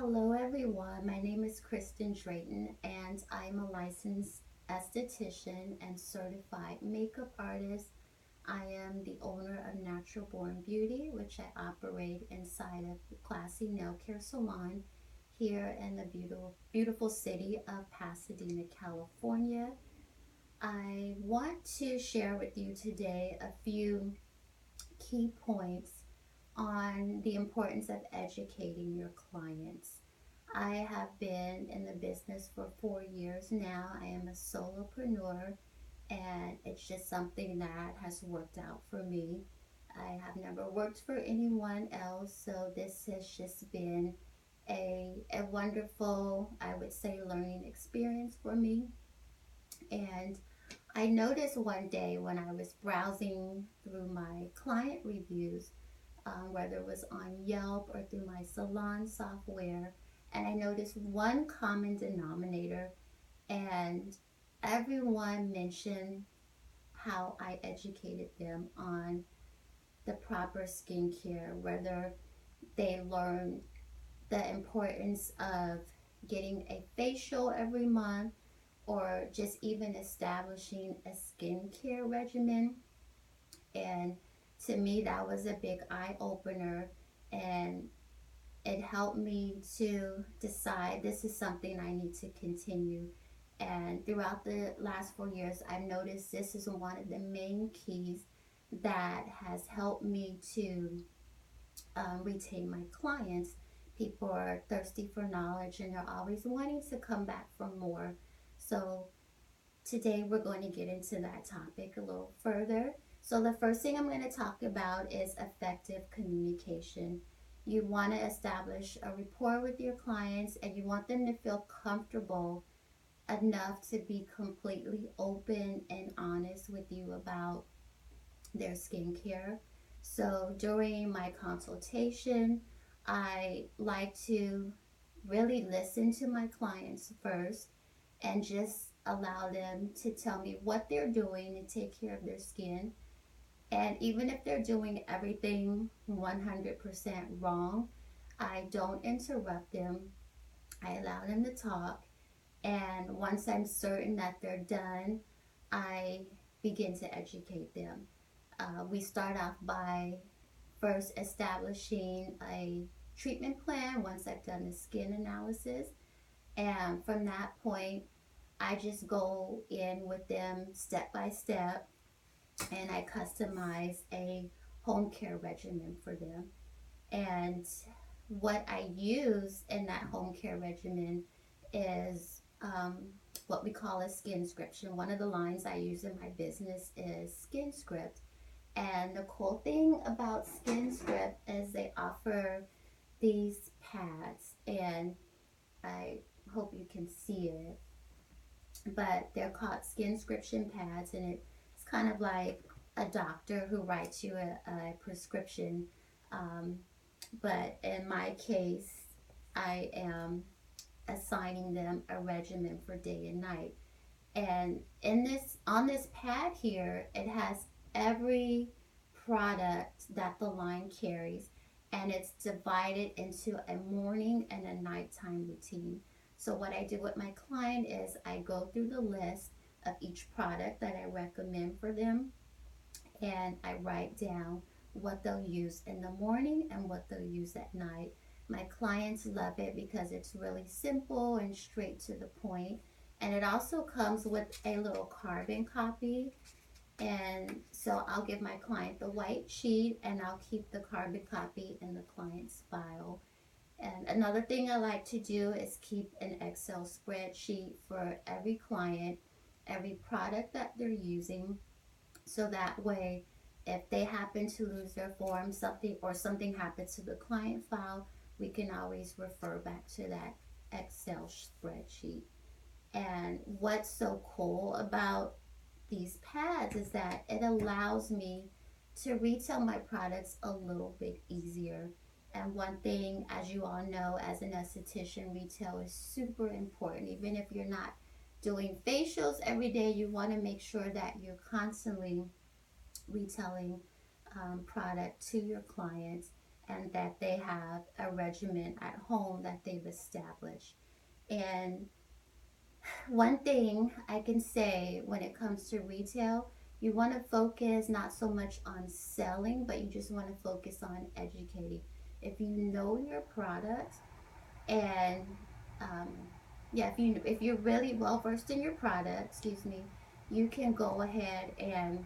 Hello everyone, my name is Kristen and I'm a licensed esthetician and certified makeup artist. I am the owner of Natural Born Beauty, which I operate inside of the classy nail care salon here in the beautiful city of Pasadena, California. I want to share with you today a few key points on the importance of educating your clients. I have been in the business for 4 years now. I am a solopreneur, and it's just something that has worked out for me. I have never worked for anyone else, so this has just been a wonderful, I would say, learning experience for me. And I noticed one day when I was browsing through my client reviews, whether it was on Yelp or through my salon software, and I noticed one common denominator, and everyone mentioned how I educated them on the proper skincare, whether they learned the importance of getting a facial every month or just even establishing a skincare regimen. And to me, that was a big eye opener. And it helped me to decide this is something I need to continue. And throughout the last 4 years, I've noticed this is one of the main keys that has helped me to retain my clients. People are thirsty for knowledge and they're always wanting to come back for more. So today we're going to get into that topic a little further. So the first thing I'm going to talk about is effective communication. You want to establish a rapport with your clients and you want them to feel comfortable enough to be completely open and honest with you about their skincare. So during my consultation, I like to really listen to my clients first and just allow them to tell me what they're doing to take care of their skin. And even if they're doing everything 100% wrong, I don't interrupt them. I allow them to talk. And once I'm certain that they're done, I begin to educate them. We start off by first establishing a treatment plan once I've done the skin analysis. And from that point, I just go in with them step by step and I customize a home care regimen for them. And what I use in that home care regimen is what we call a Skinscription. One of the lines I use in my business is Skinscript. And the cool thing about Skinscript is they offer these pads, and I hope you can see it, but they're called Skinscription Pads, and it's kind of like a doctor who writes you a prescription. Um, but in my case, I am assigning them a regimen for day and night. And in this on this pad here, it has every product that the line carries, and it's divided into a morning and a nighttime routine. So what I do with my client is I go through the list of each product that I recommend for them, and I write down what they'll use in the morning and what they'll use at night. My clients love it because it's really simple and straight to the point. And it also comes with a little carbon copy. And so I'll give my client the white sheet and I'll keep the carbon copy in the client's file. And another thing I like to do is keep an Excel spreadsheet for every client, every product that they're using, so that way if they happen to lose their form something or something happens to the client file, we can always refer back to that Excel spreadsheet. And what's so cool about these pads is that it allows me to retail my products a little bit easier. And one thing, as you all know, as an esthetician, retail is super important. Even if you're not doing facials every day, you want to make sure that you're constantly retailing product to your clients. and that they have a regimen at home that they've established. And one thing I can say when it comes to retail, you want to focus not so much on selling, but you just want to focus on educating. If you know your product and um, yeah, if you're really well versed in your product, excuse me, you can go ahead and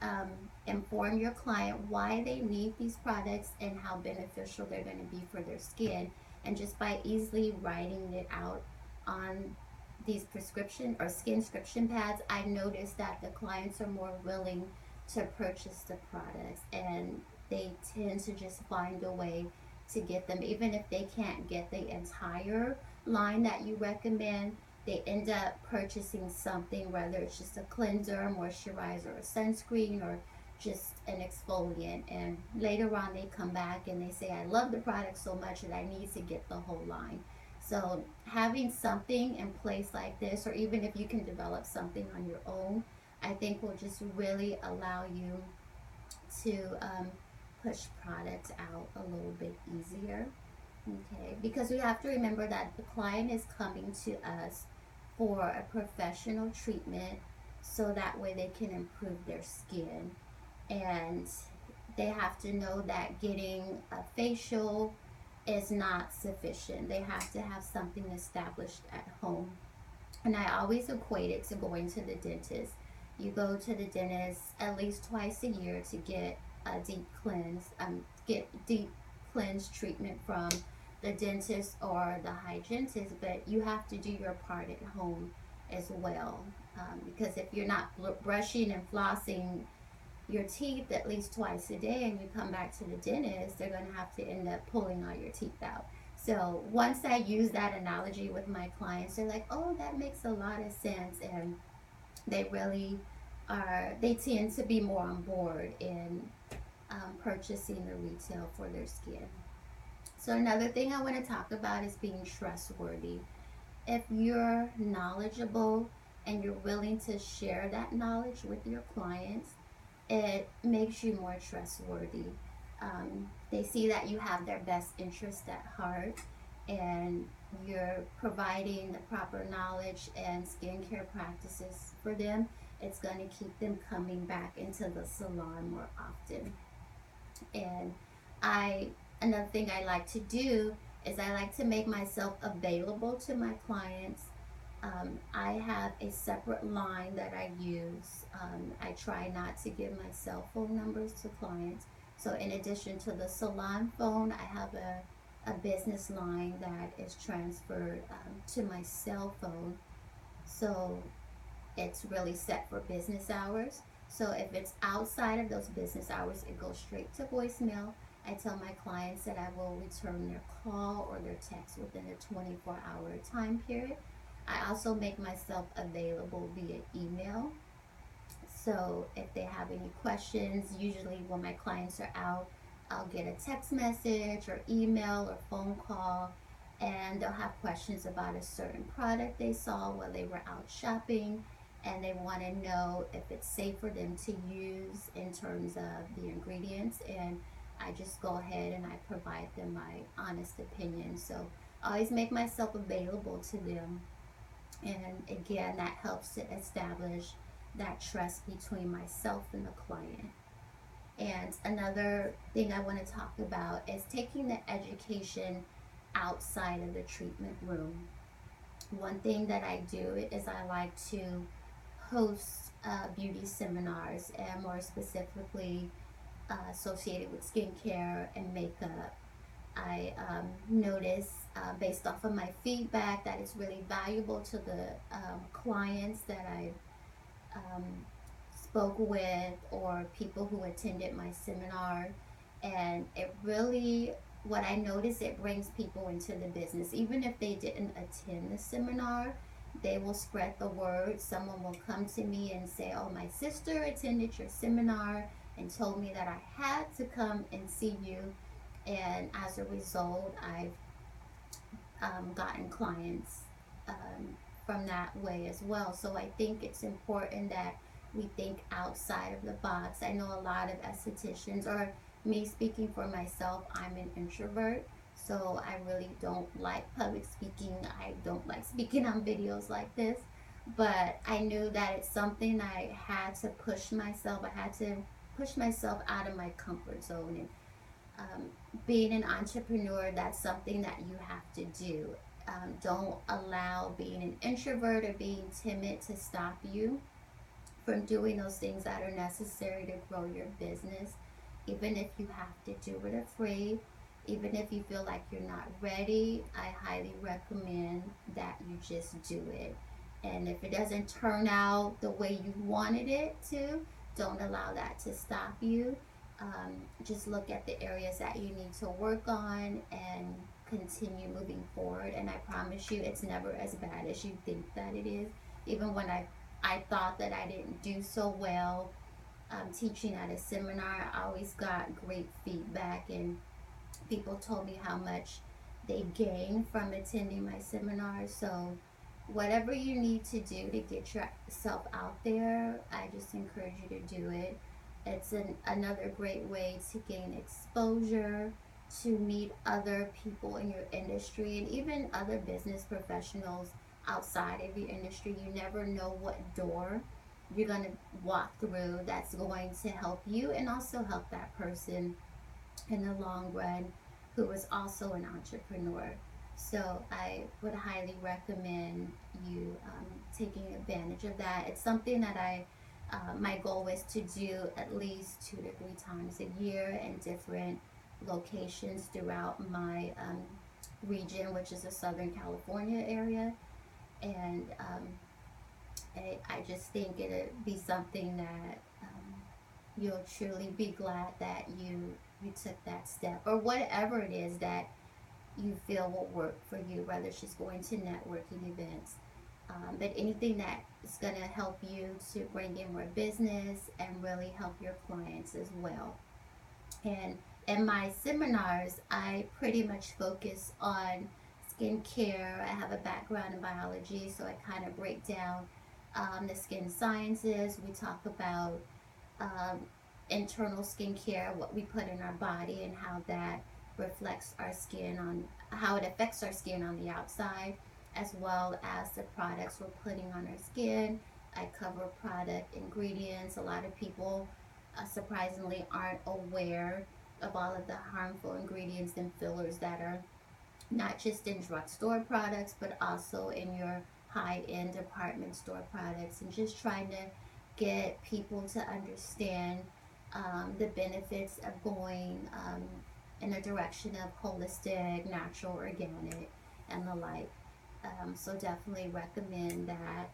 um, inform your client why they need these products and how beneficial they're going to be for their skin. And just by easily writing it out on these prescription or Skinscription pads, I noticed that the clients are more willing to purchase the products, and they tend to just find a way to get them. Even if they can't get the entire line that you recommend, they end up purchasing something, whether it's just a cleanser, moisturizer, or sunscreen, or just an exfoliant. And later on, they come back and they say, I love the product so much that I need to get the whole line. So, having something in place like this, or even if you can develop something on your own, I think will just really allow you to push products out a little bit easier. Okay, because we have to remember that the client is coming to us for a professional treatment so that way they can improve their skin. And they have to know that getting a facial is not sufficient. They have to have something established at home. And I always equate it to going to the dentist. You go to the dentist at least twice a year to get a get deep cleanse treatment from the dentist or the hygienist, but you have to do your part at home as well. Because if you're not brushing and flossing your teeth at least twice a day and you come back to the dentist, they're going to have to end up pulling all your teeth out. So once I use that analogy with my clients, they're like, oh, that makes a lot of sense. And they really they tend to be more on board in purchasing the retail for their skin. So another thing I want to talk about is being trustworthy. If you're knowledgeable and you're willing to share that knowledge with your clients, it makes you more trustworthy. They see that you have their best interest at heart and you're providing the proper knowledge and skincare practices for them. It's going to keep them coming back into the salon more often. And I another thing I like to do is I like to make myself available to my clients. I have a separate line that I use. I try not to give my cell phone numbers to clients. So in addition to the salon phone, I have a business line that is transferred to my cell phone. So it's really set for business hours. So if it's outside of those business hours, it goes straight to voicemail. I tell my clients that I will return their call or their text within a 24-hour time period. I also make myself available via email. So if they have any questions, usually when my clients are out, I'll get a text message or email or phone call, and they'll have questions about a certain product they saw while they were out shopping, and they want to know if it's safe for them to use in terms of the ingredients. And I just go ahead and I provide them my honest opinion. So I always make myself available to them. And again, that helps to establish that trust between myself and the client. And another thing I want to talk about is taking the education outside of the treatment room. One thing that I do is I like to host beauty seminars, and more specifically associated with skincare and makeup. I notice based off of my feedback that it's really valuable to the clients that I um, spoke with or people who attended my seminar. And it really, what I noticed, it brings people into the business. Even if they didn't attend the seminar, they will spread the word. Someone will come to me and say, oh, my sister attended your seminar and told me that I had to come and see you. And as a result, I've gotten clients from that way as well. So I think it's important that we think outside of the box. I know a lot of estheticians, or Me speaking for myself, I'm an introvert, so I really don't like public speaking. I don't like speaking on videos like this, but I knew that it's something I had to push myself. I had to push myself out of my comfort zone. And um, being an entrepreneur, that's something that you have to do. Don't allow being an introvert or being timid to stop you from doing those things that are necessary to grow your business. Even if you have to do it afraid, even if you feel like you're not ready, I highly recommend that you just do it. And if it doesn't turn out the way you wanted it to, don't allow that to stop you. Just look at the areas that you need to work on and continue moving forward. And I promise you, it's never as bad as you think that it is. Even when I thought that I didn't do so well teaching at a seminar, I always got great feedback, and people told me how much they gained from attending my seminars. So, whatever you need to do to get yourself out there, I just encourage you to do it. It's another great way to gain exposure, to meet other people in your industry, and even other business professionals outside of your industry. You never know what door you're going to walk through that's going to help you and also help that person in the long run who is also an entrepreneur. So I would highly recommend you taking advantage of that. It's something that my goal is to do at least 2 to 3 times a year in different locations throughout my region, which is the Southern California area. And I just think it'd be something that you'll truly be glad that you took that step, or whatever it is that you feel will work for you, whether it's just going to networking events, but anything that is going to help you to bring in more business and really help your clients as well. And in my seminars, I pretty much focus on skincare. I have a background in biology, so I kind of break down the skin sciences. We talk about um, internal skincare, what we put in our body, and how that reflects our skin on how it affects our skin on the outside, as well as the products we're putting on our skin. I cover product ingredients. A lot of people, surprisingly, aren't aware of all of the harmful ingredients and fillers that are not just in drugstore products, but also in your high-end department store products, and just trying to get people to understand the benefits of going in the direction of holistic, natural, organic, and the like. So definitely recommend that.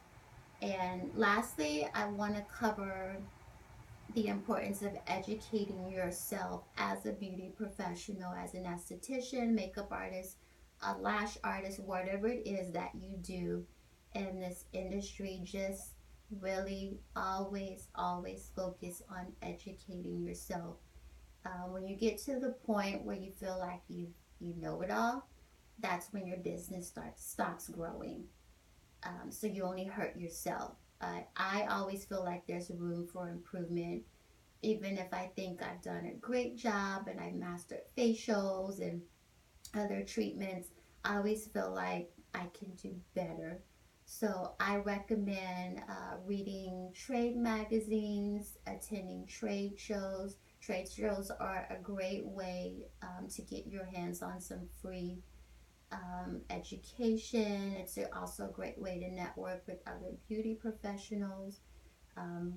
And lastly, I want to cover the importance of educating yourself as a beauty professional, as an esthetician, makeup artist, a lash artist, whatever it is that you do in this industry. Just really always focus on educating yourself. When you get to the point where you feel like you know it all, that's when your business stops growing. So you only hurt yourself. I always feel like there's room for improvement. Even if I think I've done a great job and I've mastered facials and other treatments, I always feel like I can do better. So I recommend reading trade magazines, attending trade shows. Trade shows are a great way to get your hands on some free education. It's also a great way to network with other beauty professionals. Um,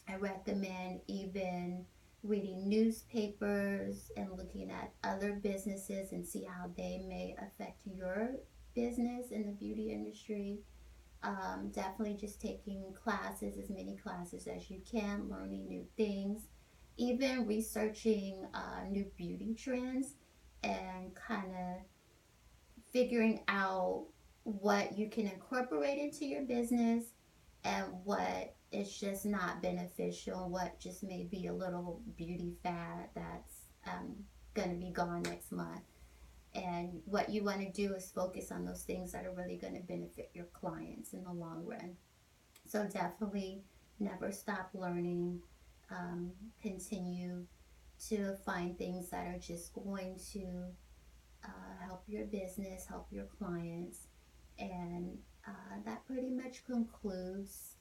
I recommend even reading newspapers and looking at other businesses and see how they may affect your business in the beauty industry. Definitely just taking classes, as many classes as you can, learning new things, even researching new beauty trends, and kind of figuring out what you can incorporate into your business and what is just not beneficial, what just may be a little beauty fad that's going to be gone next month. And what you want to do is focus on those things that are really going to benefit your clients in the long run. So definitely never stop learning. Continue to find things that are just going to help your business, help your clients. And that pretty much concludes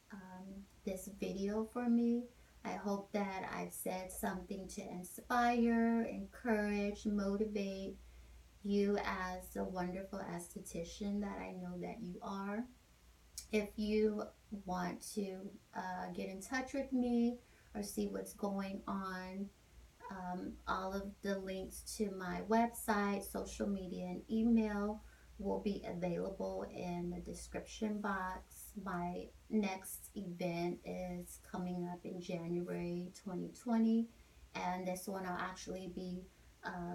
this video for me. I hope that I've said something to inspire, encourage, motivate you as the wonderful esthetician that I know that you are. If you want to get in touch with me or see what's going on, all of the links to my website, social media, and email will be available in the description box. My next event is coming up in January 2020, and this one I'll actually be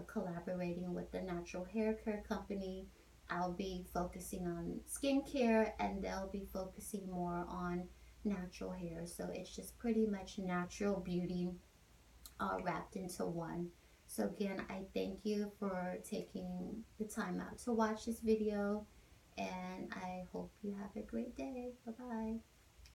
collaborating with the natural hair care company. I'll be focusing on skincare, and they'll be focusing more on natural hair. So it's just pretty much natural beauty all wrapped into one. So again, I thank you for taking the time out to watch this video, and I hope you have a great day. Bye bye.